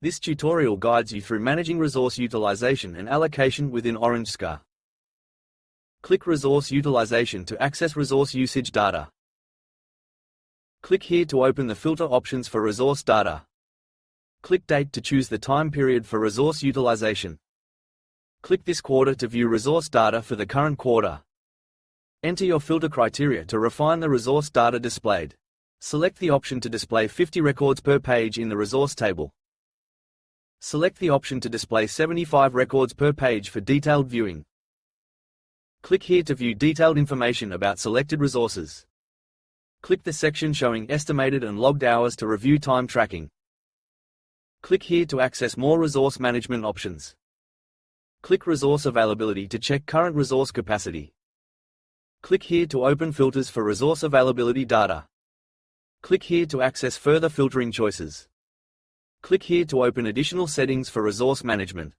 This tutorial guides you through managing resource utilization and allocation within Orangescrum. Click Resource Utilization to access resource usage data. Click here to open the filter options for resource data. Click Date to choose the time period for resource utilization. Click this quarter to view resource data for the current quarter. Enter your filter criteria to refine the resource data displayed. Select the option to display 50 records per page in the resource table. Select the option to display 75 records per page for detailed viewing. Click here to view detailed information about selected resources. Click the section showing estimated and logged hours to review time tracking. Click here to access more resource management options. Click Resource Availability to check current resource capacity. Click here to open filters for resource availability data. Click here to access further filtering choices. Click here to open additional settings for resource management.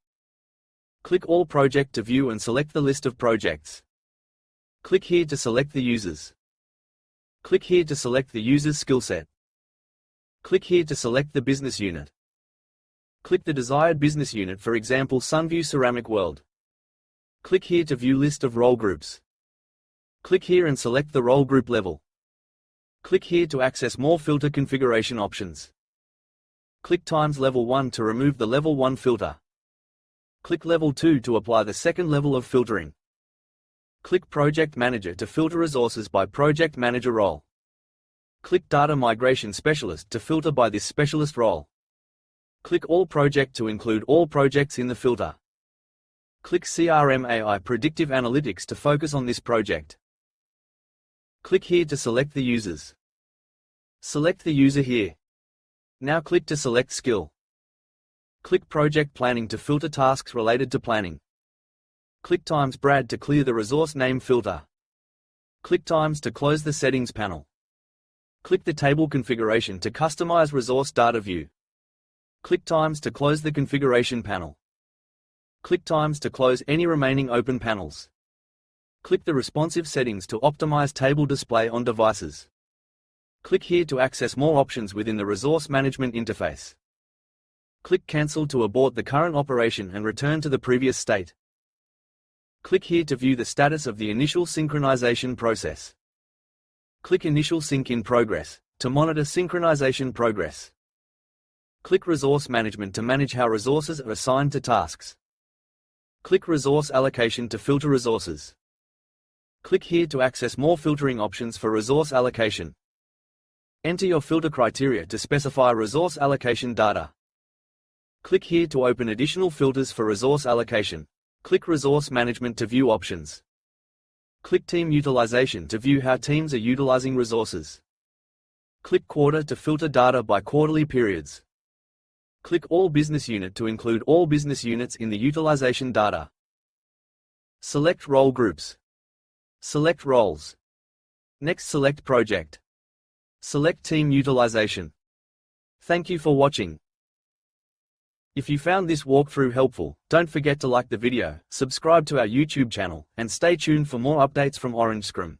Click All Project to view and select the list of projects. Click here to select the users. Click here to select the user's skill set. Click here to select the business unit. Click the desired business unit, for example Sunview Ceramic World. Click here to view list of role groups. Click here and select the role group level. Click here to access more filter configuration options. Click Times Level 1 to remove the Level 1 filter. Click Level 2 to apply the second level of filtering. Click Project Manager to filter resources by Project Manager role. Click Data Migration Specialist to filter by this specialist role. Click All Project to include all projects in the filter. Click CRM AI Predictive Analytics to focus on this project. Click here to select the users. Select the user here. Now click to select skill. Click Project Planning to filter tasks related to planning. Click Times Brad to clear the resource name filter. Click Times to close the settings panel. Click the table configuration to customize resource data view. Click Times to close the configuration panel. Click Times to close any remaining open panels. Click the responsive settings to optimize table display on devices. Click here to access more options within the resource management interface. Click Cancel to abort the current operation and return to the previous state. Click here to view the status of the initial synchronization process. Click Initial Sync in Progress to monitor synchronization progress. Click Resource Management to manage how resources are assigned to tasks. Click Resource Allocation to filter resources. Click here to access more filtering options for resource allocation. Enter your filter criteria to specify resource allocation data. Click here to open additional filters for resource allocation. Click Resource Management to view options. Click Team Utilization to view how teams are utilizing resources. Click Quarter to filter data by quarterly periods. Click All Business Unit to include all business units in the utilization data. Select Role Groups. Select Roles. Next select Project. Select Team Utilization. Thank you for watching. If you found this walkthrough helpful, don't forget to like the video, subscribe to our YouTube channel, and stay tuned for more updates from Orangescrum.